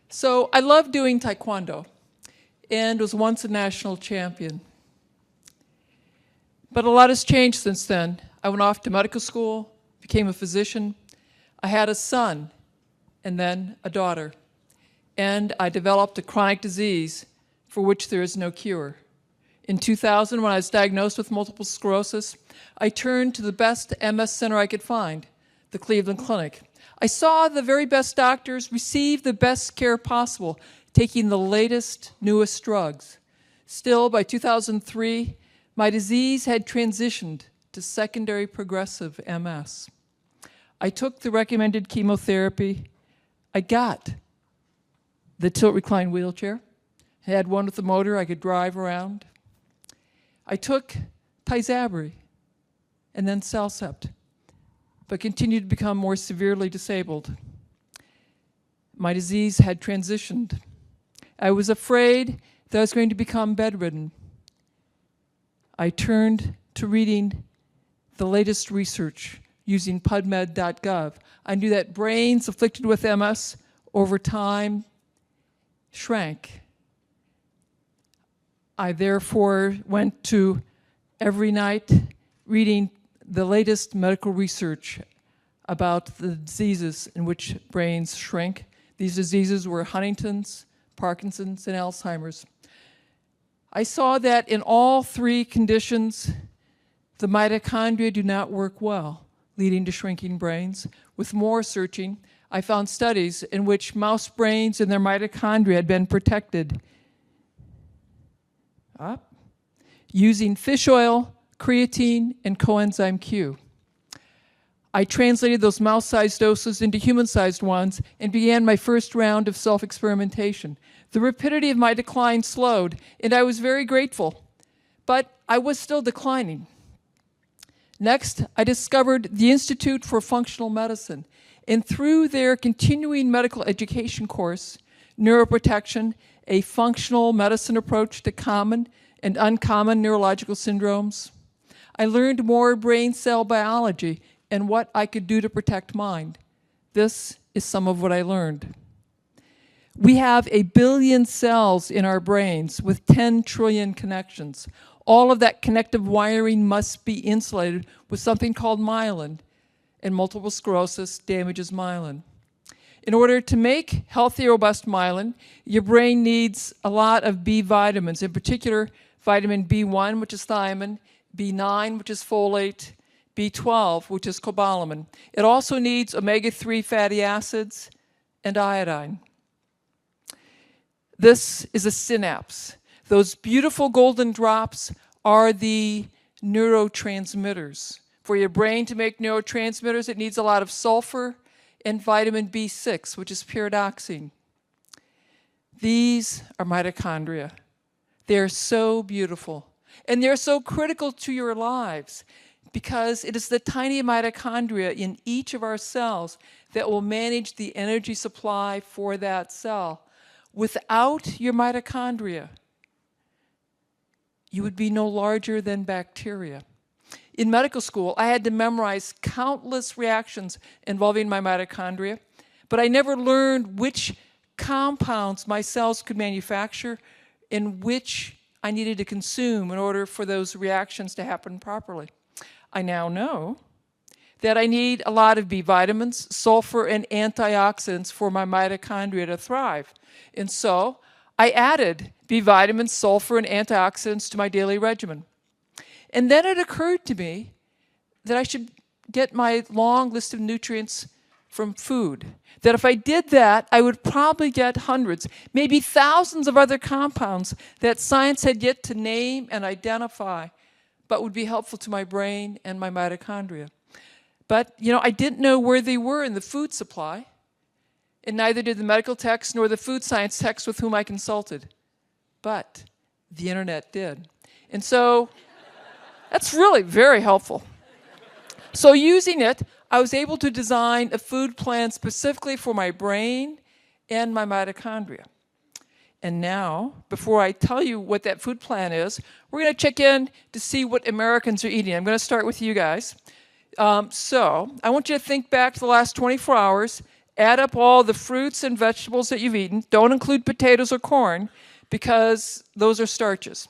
So I love doing taekwondo and was once a national champion. But a lot has changed since then. I went off to medical school, became a physician. I had a son and then a daughter. And I developed a chronic disease for which there is no cure. In 2000, when I was diagnosed with multiple sclerosis, I turned to the best MS center I could find, the Cleveland Clinic. I saw the very best doctors receive the best care possible, taking the latest, newest drugs. Still, by 2003, my disease had transitioned to secondary progressive MS. I took the recommended chemotherapy. I got the tilt-recline wheelchair. I had one with a motor I could drive around. I took Tysabri and then Cellcept, but continued to become more severely disabled. My disease had transitioned. I was afraid that I was going to become bedridden. I turned to reading the latest research using pubmed.gov. I knew that brains afflicted with MS over time shrank. I therefore went to every night reading the latest medical research about the diseases in which brains shrink. These diseases were Huntington's, Parkinson's, and Alzheimer's. I saw that in all three conditions, the mitochondria do not work well, leading to shrinking brains. With more searching, I found studies in which mouse brains and their mitochondria had been protected using fish oil, creatine, and coenzyme Q. I translated those mouse-sized doses into human-sized ones and began my first round of self-experimentation. The rapidity of my decline slowed, and I was very grateful, but I was still declining. Next, I discovered the Institute for Functional Medicine, and through their continuing medical education course, Neuroprotection, a functional medicine approach to common and uncommon neurological syndromes, I learned more brain cell biology and what I could do to protect mind. This is some of what I learned. We have 1 billion cells in our brains with 10 trillion connections. All of that connective wiring must be insulated with something called myelin, and multiple sclerosis damages myelin. In order to make healthy, robust myelin, your brain needs a lot of B vitamins, in particular vitamin B1, which is thiamine, B9, which is folate, B12, which is cobalamin. It also needs omega-3 fatty acids and iodine. This is a synapse. Those beautiful golden drops are the neurotransmitters. For your brain to make neurotransmitters, it needs a lot of sulfur and vitamin B6, which is pyridoxine. These are mitochondria. They're so beautiful, and they're so critical to your lives because it is the tiny mitochondria in each of our cells that will manage the energy supply for that cell. Without your mitochondria, you would be no larger than bacteria. In medical school, I had to memorize countless reactions involving my mitochondria, but I never learned which compounds my cells could manufacture and which I needed to consume in order for those reactions to happen properly. I now know that I need a lot of B vitamins, sulfur, and antioxidants for my mitochondria to thrive. And so I added B vitamins, sulfur, and antioxidants to my daily regimen. And then it occurred to me that I should get my long list of nutrients from food. That if I did that, I would probably get hundreds, maybe thousands of other compounds that science had yet to name and identify, but would be helpful to my brain and my mitochondria. But, I didn't know where they were in the food supply, and neither did the medical text nor the food science text with whom I consulted. But the internet did. And so that's really very helpful. So using it, I was able to design a food plan specifically for my brain and my mitochondria. And now, before I tell you what that food plan is, we're going to check in to see what Americans are eating. I'm going to start with you guys. So I want you to think back to the last 24 hours Add up all the fruits and vegetables that you've eaten. Don't include potatoes or corn because those are starches.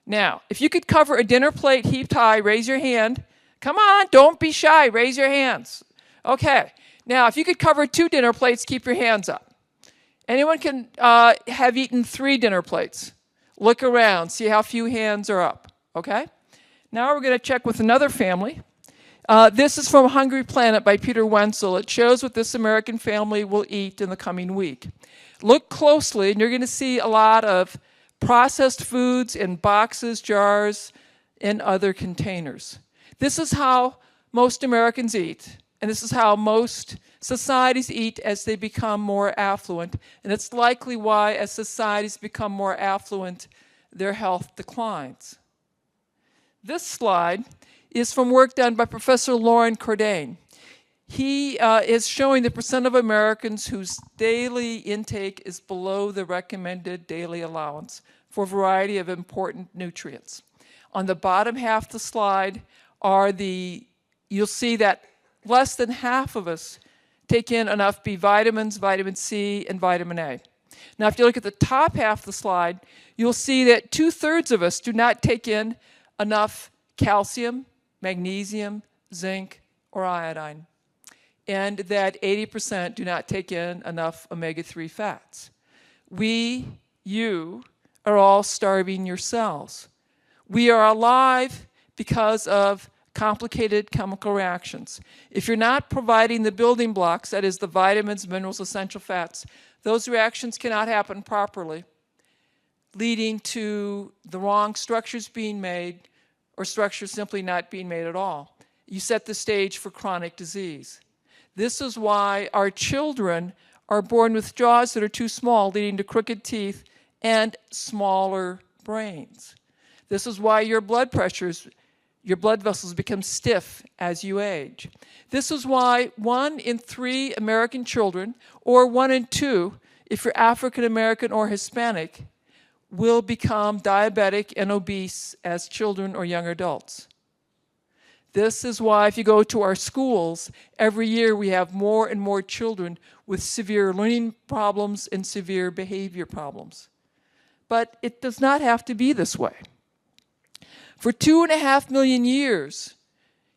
Now, if you could cover a dinner plate heaped high, raise your hand. Come on, don't be shy, raise your hands. Okay, now if you could cover 2 dinner plates, keep your hands up. Anyone can have eaten 3 dinner plates. Look around, see how few hands are up, okay? Now we're gonna check with another family. This is from Hungry Planet by Peter Wenzel. It shows what this American family will eat in the coming week. Look closely and you're gonna see a lot of processed foods in boxes, jars, and other containers. This is how most Americans eat, and this is how most societies eat as they become more affluent, and it's likely why as societies become more affluent, their health declines. This slide is from work done by Professor Lauren Cordain. He is showing the percent of Americans whose daily intake is below the recommended daily allowance for a variety of important nutrients. On the bottom half of the slide are you'll see that less than half of us take in enough B vitamins, vitamin C, and vitamin A. Now, if you look at the top half of the slide, you'll see that 2/3 of us do not take in enough calcium, magnesium, zinc, or iodine, and that 80% do not take in enough omega-3 fats. You are all starving yourselves. We are alive because of complicated chemical reactions. If you're not providing the building blocks, that is the vitamins, minerals, essential fats, those reactions cannot happen properly, leading to the wrong structures being made or structures simply not being made at all. You set the stage for chronic disease. This is why our children are born with jaws that are too small, leading to crooked teeth and smaller brains. This is why your blood vessels become stiff as you age. This is why 1 in 3 American children, or 1 in 2 if you're African American or Hispanic, will become diabetic and obese as children or young adults. This is why if you go to our schools, every year we have more and more children with severe learning problems and severe behavior problems. But it does not have to be this way. For 2.5 million years,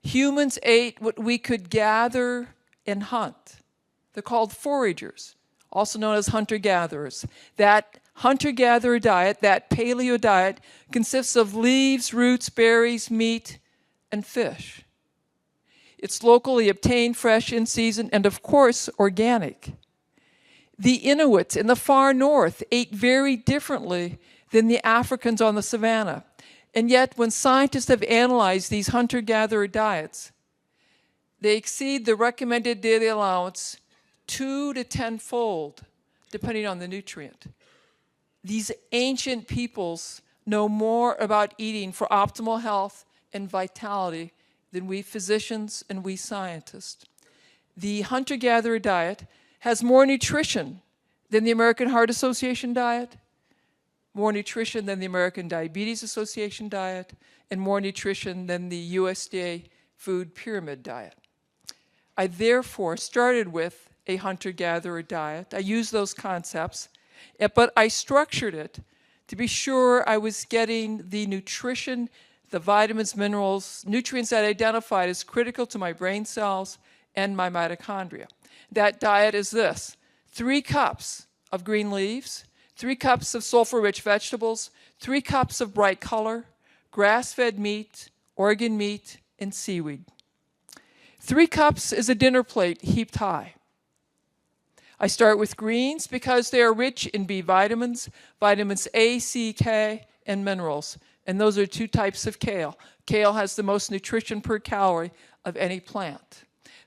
humans ate what we could gather and hunt. They're called foragers, also known as hunter-gatherers. That hunter-gatherer diet, that paleo diet, consists of leaves, roots, berries, meat, and fish. It's locally obtained, fresh, in season, and of course, organic. The Inuits in the far north ate very differently than the Africans on the savannah. And yet, when scientists have analyzed these hunter-gatherer diets, they exceed the recommended daily allowance 2 to 10-fold, depending on the nutrient. These ancient peoples know more about eating for optimal health and vitality than we physicians and we scientists. The hunter-gatherer diet has more nutrition than the American Heart Association diet, more nutrition than the American Diabetes Association diet, and more nutrition than the USDA Food Pyramid diet. I therefore started with a hunter-gatherer diet. I used those concepts, but I structured it to be sure I was getting the nutrition, the vitamins, minerals, nutrients that I identified as critical to my brain cells and my mitochondria. That diet is this: 3 cups of green leaves, 3 cups of sulfur-rich vegetables, 3 cups of bright color, grass-fed meat, organ meat, and seaweed. 3 cups is a dinner plate heaped high. I start with greens because they are rich in B vitamins, vitamins A, C, K, and minerals. And those are 2 types of kale. Kale has the most nutrition per calorie of any plant.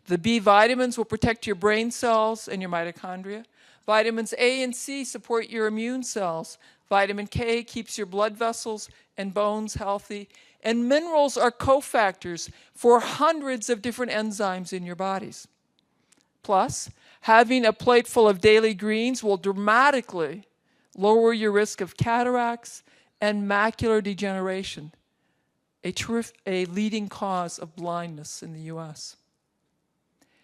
The B vitamins will protect your brain cells and your mitochondria. Vitamins A and C support your immune cells. Vitamin K keeps your blood vessels and bones healthy. And minerals are cofactors for hundreds of different enzymes in your bodies. Plus, having a plate full of daily greens will dramatically lower your risk of cataracts and macular degeneration, a leading cause of blindness in the US.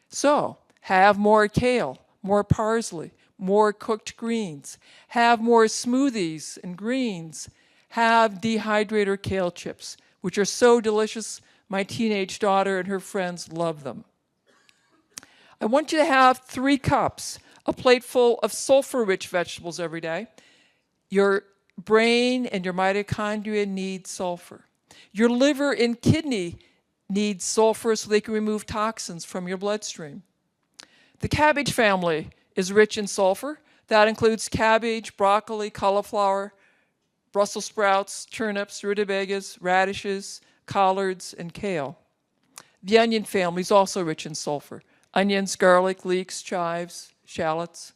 So, have more kale, more parsley, more cooked greens, have more smoothies and greens, have dehydrated or kale chips, which are so delicious. My teenage daughter and her friends love them. I want you to have 3 cups, a plate full of sulfur-rich vegetables every day. Your brain and your mitochondria need sulfur. Your liver and kidney need sulfur so they can remove toxins from your bloodstream. The cabbage family is rich in sulfur. That includes cabbage, broccoli, cauliflower, Brussels sprouts, turnips, rutabagas, radishes, collards, and kale. The onion family is also rich in sulfur. Onions, garlic, leeks, chives, shallots,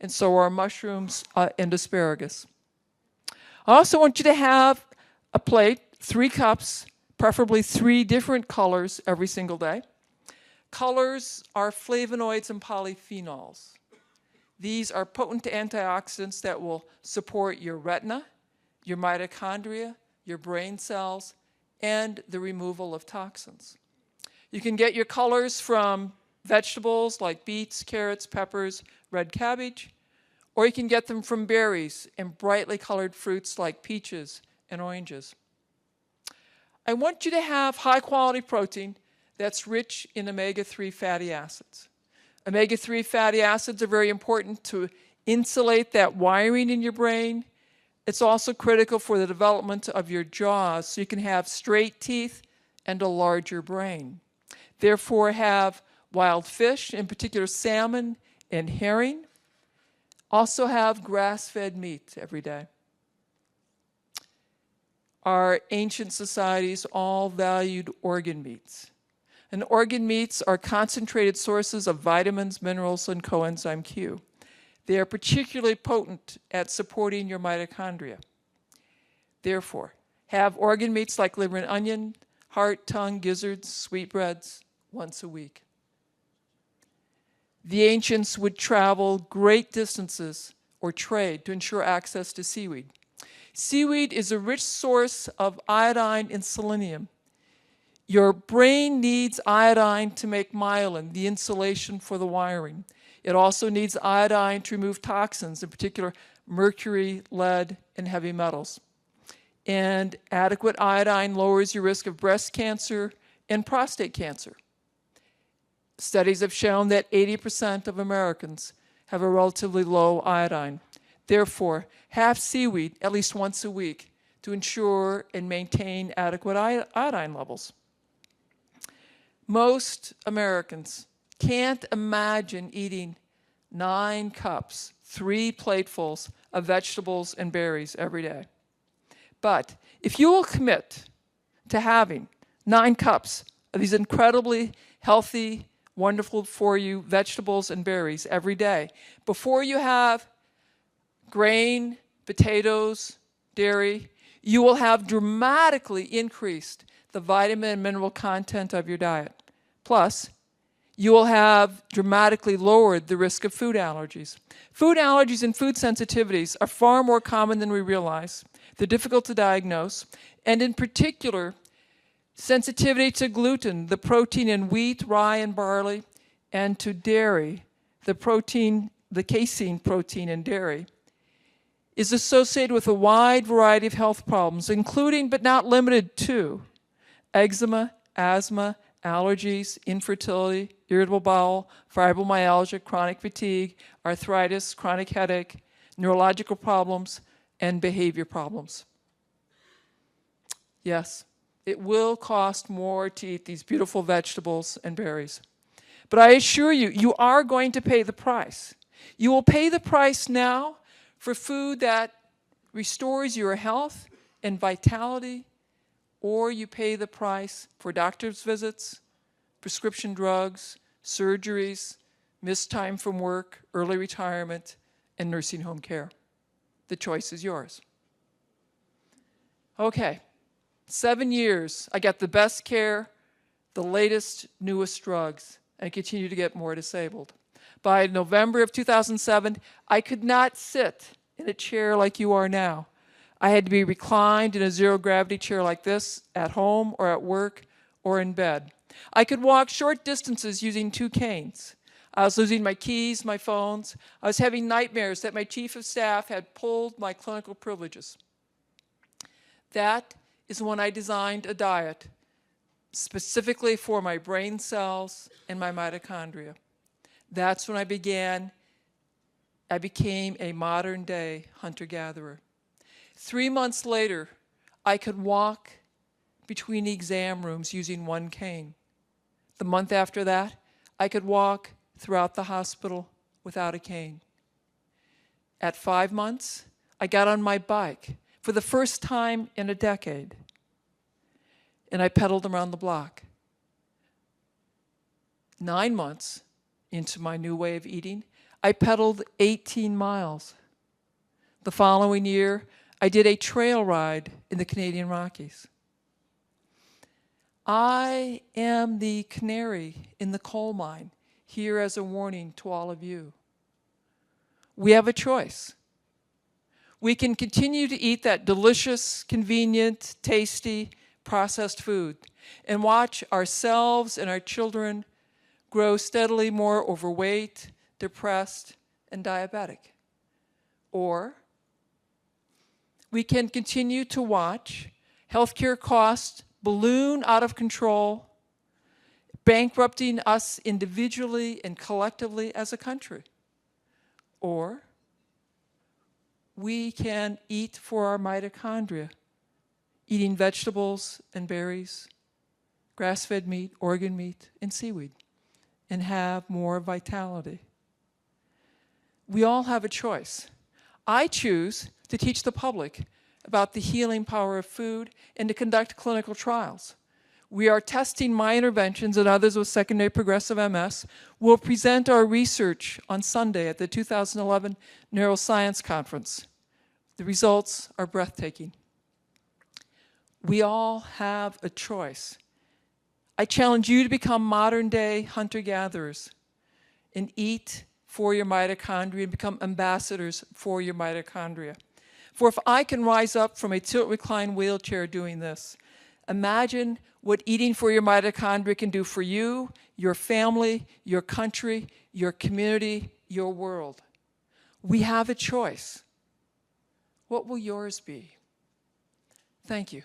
and so are mushrooms and asparagus. I also want you to have a plate, 3 cups, preferably 3 different colors every single day. Colors are flavonoids and polyphenols. These are potent antioxidants that will support your retina, your mitochondria, your brain cells, and the removal of toxins. You can get your colors from vegetables like beets, carrots, peppers, red cabbage, or you can get them from berries and brightly colored fruits like peaches and oranges. I want you to have high-quality protein that's rich in omega-3 fatty acids. Omega-3 fatty acids are very important to insulate that wiring in your brain. It's also critical for the development of your jaws so you can have straight teeth and a larger brain. Therefore, have wild fish, in particular salmon and herring. Also have grass-fed meat every day. Our ancient societies all valued organ meats. And organ meats are concentrated sources of vitamins, minerals, and coenzyme Q. They are particularly potent at supporting your mitochondria. Therefore, have organ meats like liver and onion, heart, tongue, gizzards, sweetbreads once a week. The ancients would travel great distances or trade to ensure access to seaweed. Seaweed is a rich source of iodine and selenium. Your brain needs iodine to make myelin, the insulation for the wiring. It also needs iodine to remove toxins, in particular mercury, lead, and heavy metals. And adequate iodine lowers your risk of breast cancer and prostate cancer. Studies have shown that 80% of Americans have a relatively low iodine. Therefore, have seaweed at least once a week to ensure and maintain adequate iodine levels. Most Americans can't imagine eating 9 cups, 3 platefuls of vegetables and berries every day. But if you will commit to having 9 cups of these incredibly healthy, wonderful for you vegetables and berries every day, before you have grain, potatoes, dairy, you will have dramatically increased the vitamin and mineral content of your diet. Plus, you will have dramatically lowered the risk of food allergies. Food allergies and food sensitivities are far more common than we realize. They're difficult to diagnose, and in particular, sensitivity to gluten, the protein in wheat, rye, and barley, and to dairy, the casein protein in dairy, is associated with a wide variety of health problems, including but not limited to eczema, asthma, allergies, infertility, irritable bowel, fibromyalgia, chronic fatigue, arthritis, chronic headache, neurological problems, and behavior problems. Yes, it will cost more to eat these beautiful vegetables and berries. But I assure you, you are going to pay the price. You will pay the price now for food that restores your health and vitality, or you pay the price for doctor's visits, prescription drugs, surgeries, missed time from work, early retirement, and nursing home care. The choice is yours. Okay, 7 years, I got the best care, the latest, newest drugs, and continue to get more disabled. By November of 2007, I could not sit in a chair like you are now. I had to be reclined in a zero-gravity chair like this at home or at work or in bed. I could walk short distances using 2 canes. I was losing my keys, my phones. I was having nightmares that my chief of staff had pulled my clinical privileges. That is when I designed a diet specifically for my brain cells and my mitochondria. That's when I became a modern-day hunter-gatherer. 3 months later, I could walk between exam rooms using one cane. The month after that, I could walk throughout the hospital without a cane. At 5 months, I got on my bike for the first time in a decade, and I pedaled around the block. 9 months into my new way of eating, I pedaled 18 miles. The following year, I did a trail ride in the Canadian Rockies. I am the canary in the coal mine, here as a warning to all of you. We have a choice. We can continue to eat that delicious, convenient, tasty, processed food and watch ourselves and our children grow steadily more overweight, depressed, and diabetic. Or we can continue to watch healthcare costs balloon out of control, bankrupting us individually and collectively as a country. Or we can eat for our mitochondria, eating vegetables and berries, grass-fed meat, organ meat, and seaweed, and have more vitality. We all have a choice. I choose to teach the public about the healing power of food and to conduct clinical trials. We are testing my interventions and others with secondary progressive MS. We'll present our research on Sunday at the 2011 Neuroscience Conference. The results are breathtaking. We all have a choice. I challenge you to become modern-day hunter-gatherers and eat for your mitochondria and become ambassadors for your mitochondria. For if I can rise up from a tilt-recline wheelchair doing this, imagine what eating for your mitochondria can do for you, your family, your country, your community, your world. We have a choice. What will yours be? Thank you.